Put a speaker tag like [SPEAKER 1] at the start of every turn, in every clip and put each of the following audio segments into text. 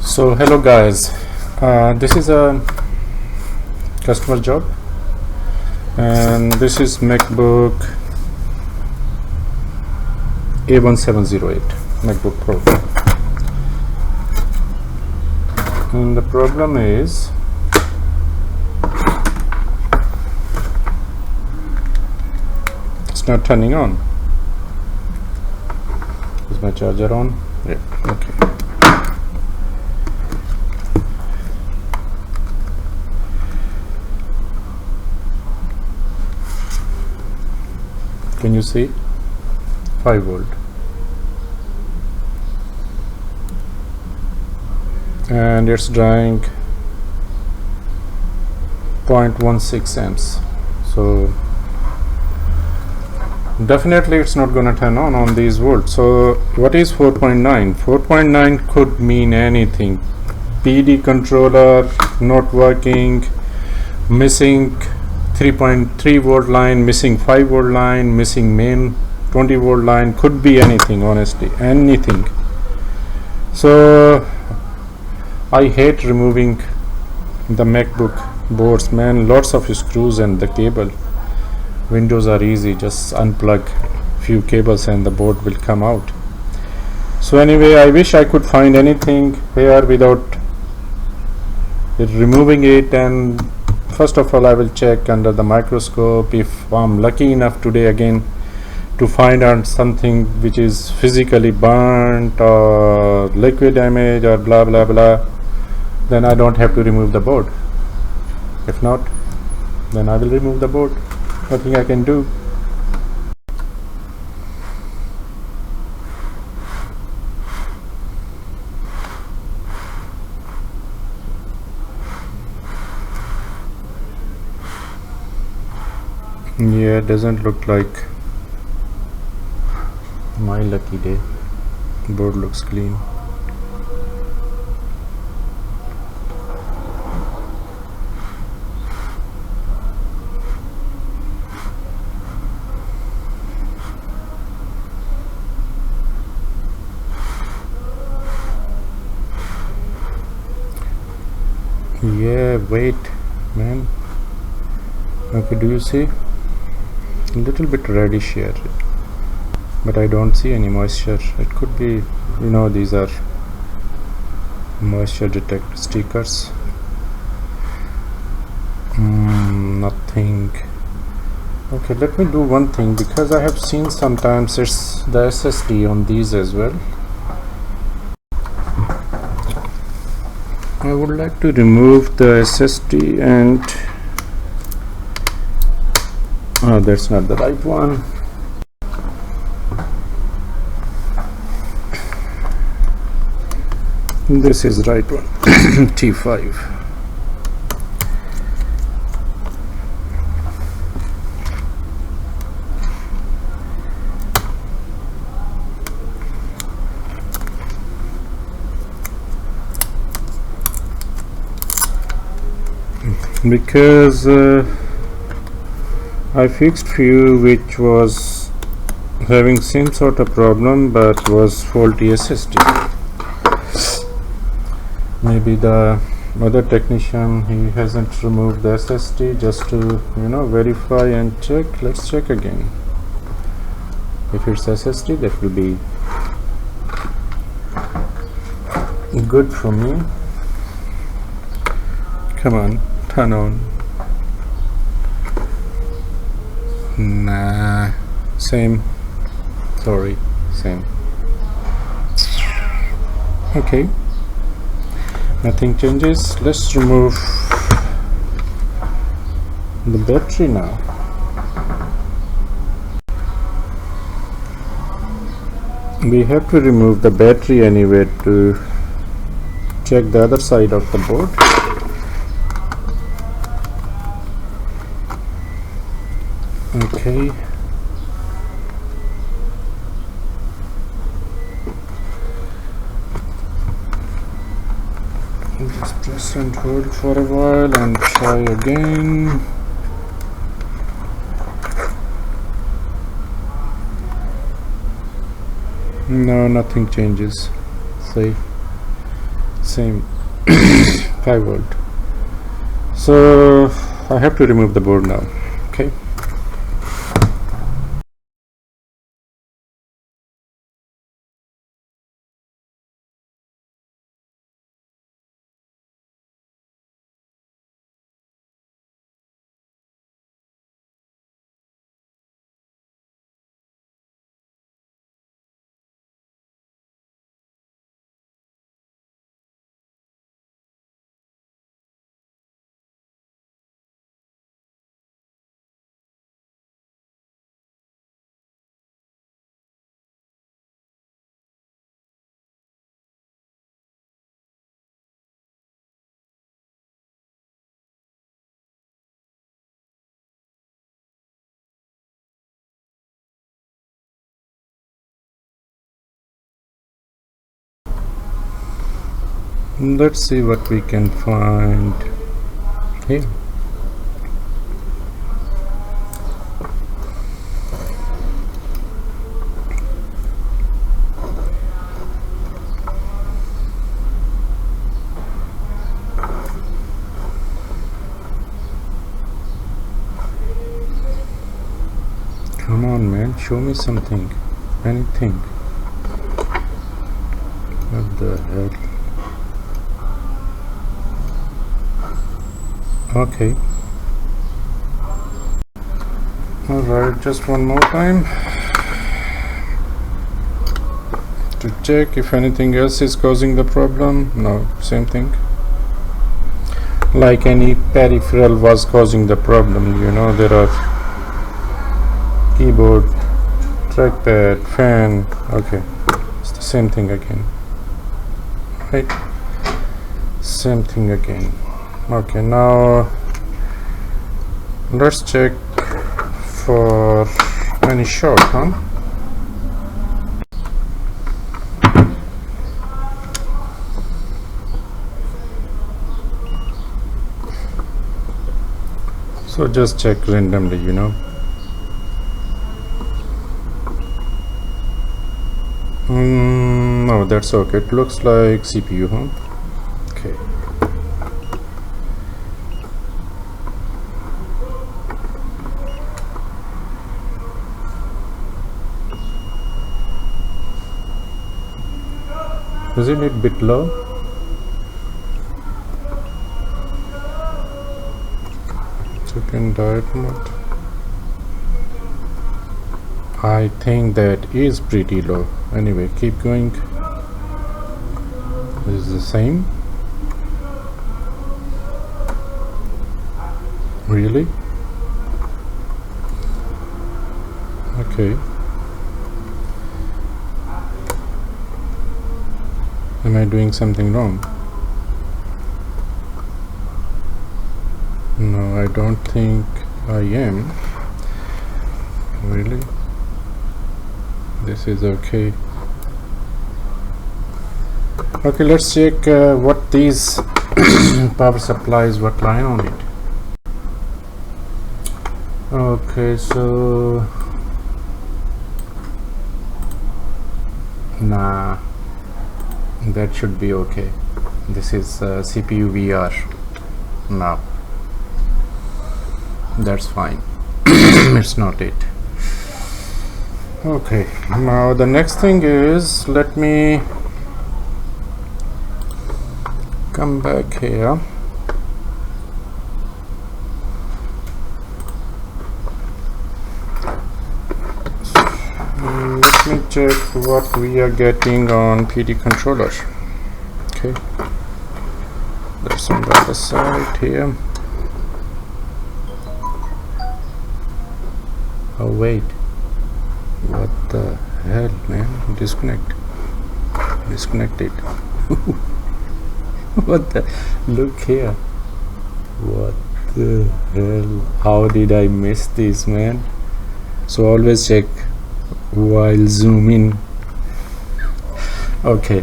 [SPEAKER 1] So hello guys, this is a customer job and this is Macbook A1708 Macbook Pro, and the problem is it's not turning on. Is my charger on? Yeah, okay. Can you see? 5 volt, and it's drawing 0.16 amps, so definitely it's not gonna turn on these volts. So what is 4.9? 4.9 could mean anything. PD controller not working, missing 3.3 volt line, missing 5 volt line, missing main 20 volt line, could be anything, honestly, anything. So I hate removing the MacBook boards, man. Lots of screws and the cable. Windows are easy, just unplug few cables and the board will come out. So anyway, I wish I could find anything here without removing it, and first of all I will check under the microscope if I'm lucky enough today again to find out something which is physically burnt or liquid damage or blah blah blah. Then I don't have to remove the board. If not, then I will remove the board. Nothing I can do. Yeah, it doesn't look like my lucky day. Board looks clean. Yeah, wait, man. Okay, do you see? A little bit reddish here, but I don't see any moisture. It could be, these are moisture detect stickers. Nothing. Okay, let me do one thing, because I have seen sometimes it's the SSD on these as well. I would like to remove the SSD and that's not the right one. This is right one. T5. Because I fixed few which was having same sort of problem but was faulty SSD. Maybe the other technician, he hasn't removed the SSD just to verify and check. Let's check again. If it's SSD, that will be good for me. Come on, turn on. Nah, same. Sorry, same. Okay, nothing changes. Let's remove the battery now. We have to remove the battery anyway to check the other side of the board. Okay. Just press and hold for a while and try again. No, nothing changes. See, same 5 volt. So I have to remove the board now. Okay. Let's see what we can find here. Come on, man, show me something, anything. What the hell? Okay. Alright, just one more time to check if anything else is causing the problem. No, same thing. Like any peripheral was causing the problem, you know, there are keyboard, trackpad, fan. Okay, it's the same thing again, right? Same thing again. Okay, now let's check for any short, huh? So just check randomly, you know. No, that's okay. It looks like CPU, huh? Okay. Isn't it a bit low? Check in diet mode. I think that is pretty low. Anyway, keep going. This is the same. Really? Okay. Am I doing something wrong? No, I don't think I am. Really? This is okay. Okay, let's check what these power supplies, what line on it. Okay, so nah, that should be okay. This is CPU VR now. That's fine. It's not it. Okay, now the next thing is, let me come back here. Let me check what we are getting on PD controller. Okay, that's on the other side here. Oh wait, what the hell, man? Disconnected. What the, look here, what the hell, how did I miss this, man? So always check while zooming. Okay,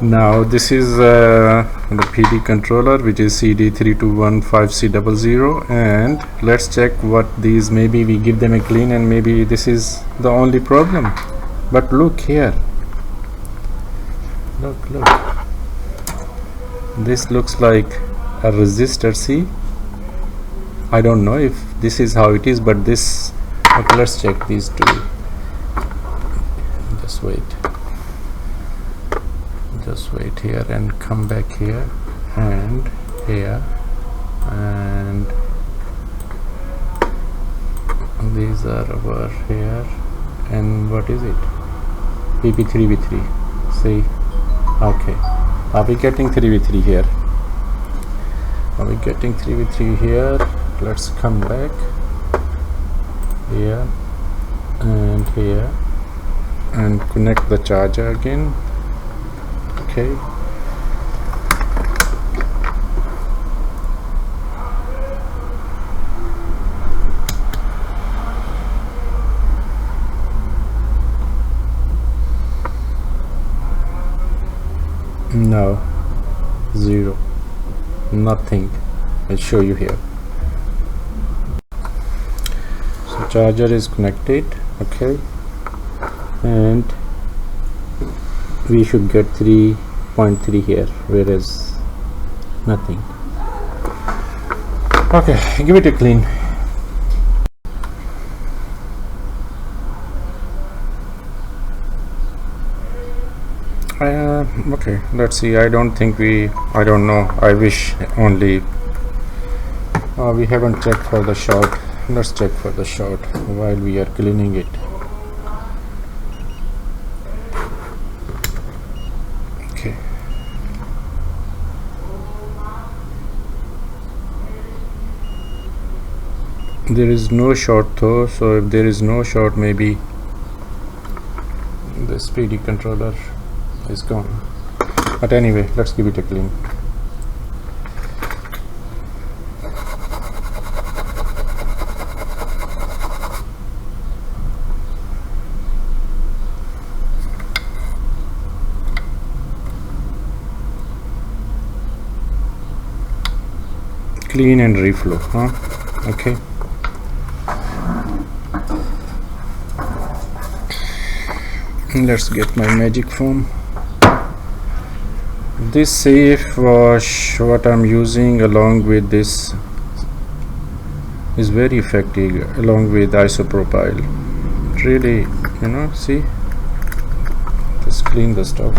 [SPEAKER 1] now this is the PD controller, which is CD3215C00, and let's check what these, maybe we give them a clean and maybe this is the only problem. But look here, look, This looks like a resistor. See, I don't know if this is how it is, but this, okay, let's check these two. Just wait here and come back here and here, and these are over here. And what is it? PP3V3. See, okay, are we getting 3V3 here? Are we getting 3V3 here? Let's come back here and connect the charger again. Okay, no, zero, nothing. I'll show you here. So charger is connected, okay, and we should get 3.3 here, whereas nothing. Okay, give it a clean. Okay, let's see. I don't know. I wish only we haven't checked for the short. Let's check for the short while we are cleaning it. Okay, there is no short though, so if there is no short, maybe the speedy controller is gone. But anyway, let's give it a clean. Clean and reflow, huh? Okay. Let's get my magic foam. This safe wash, what I'm using along with this, is very effective along with isopropyl. Really, see, just clean the stuff.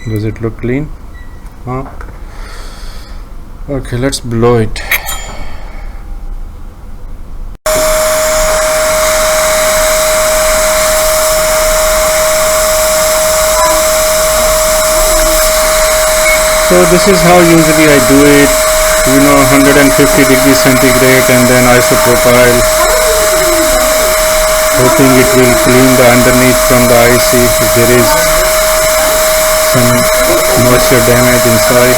[SPEAKER 1] Does it look clean? Huh? Okay, let's blow it. So this is how usually I do it, 150 degrees centigrade and then isopropyl, hoping it will clean the underneath from the IC if there is some moisture damage inside.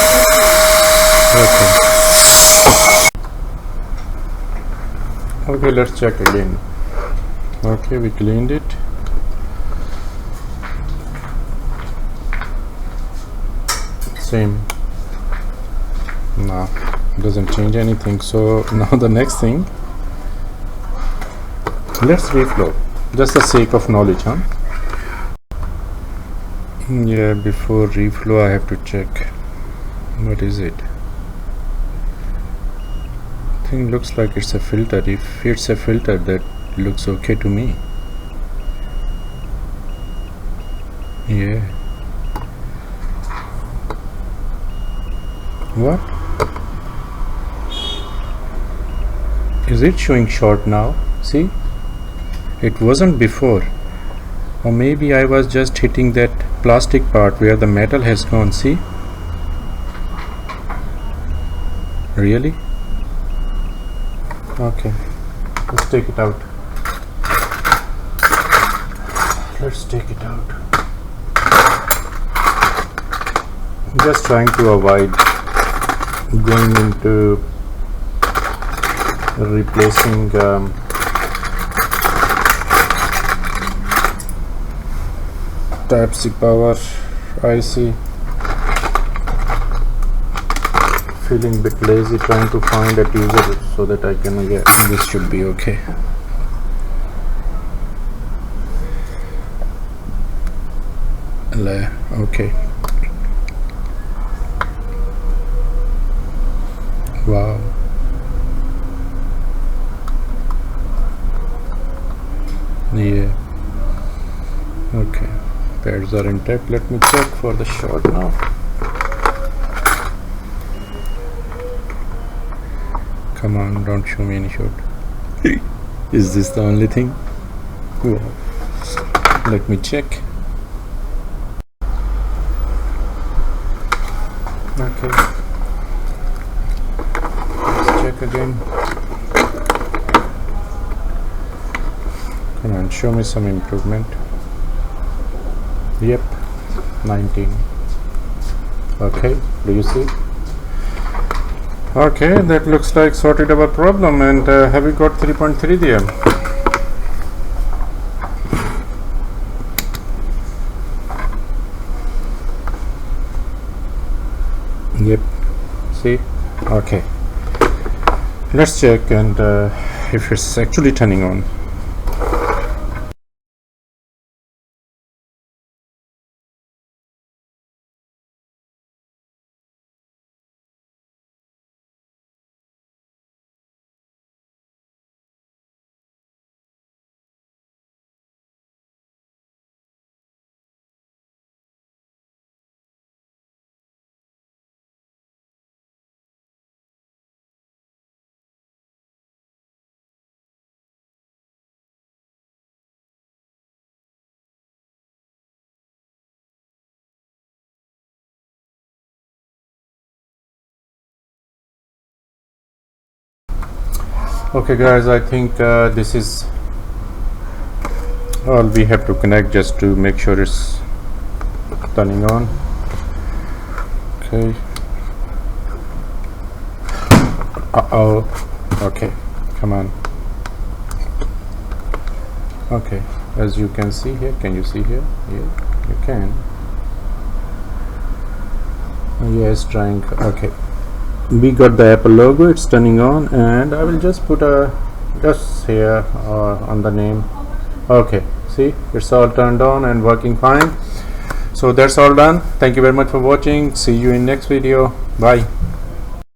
[SPEAKER 1] Okay, let's check again. Okay, we cleaned it. Same. No, doesn't change anything. So now the next thing, let's reflow, just the sake of knowledge, huh? Yeah, before reflow I have to check what is it. Thing looks like it's a filter. If it's a filter, that looks okay to me. Yeah. What? Is it showing short now? See? It wasn't before. Or maybe I was just hitting that plastic part where the metal has gone. See? Really? Okay, let's take it out. Let's take it out. I'm just trying to avoid going into replacing Type-C power IC. feeling bit lazy trying to find a user so that I can get this. Should be okay. Okay. Wow. Yeah. Okay. Pads are intact. Let me check for the short now. Come on, don't show me any short. Is this the only thing? Wow. Let me check. Okay. Let's check again. Come on, show me some improvement. Yep, 19. Okay, do you see? Okay, that looks like sorted our problem. And have we got 3.3 there? Yep, see? Okay, let's check and if it's actually turning on. Okay guys, I think this is all we have to connect just to make sure it's turning on. Okay. Okay, come on. Okay, as you can see here, can you see here? Yeah, you can. Yes, trying. Okay, we got the Apple logo, it's turning on, and I will just put a just here on the name. Okay, see, it's all turned on and working fine. So that's all done. Thank you very much for watching. See you in next video. Bye.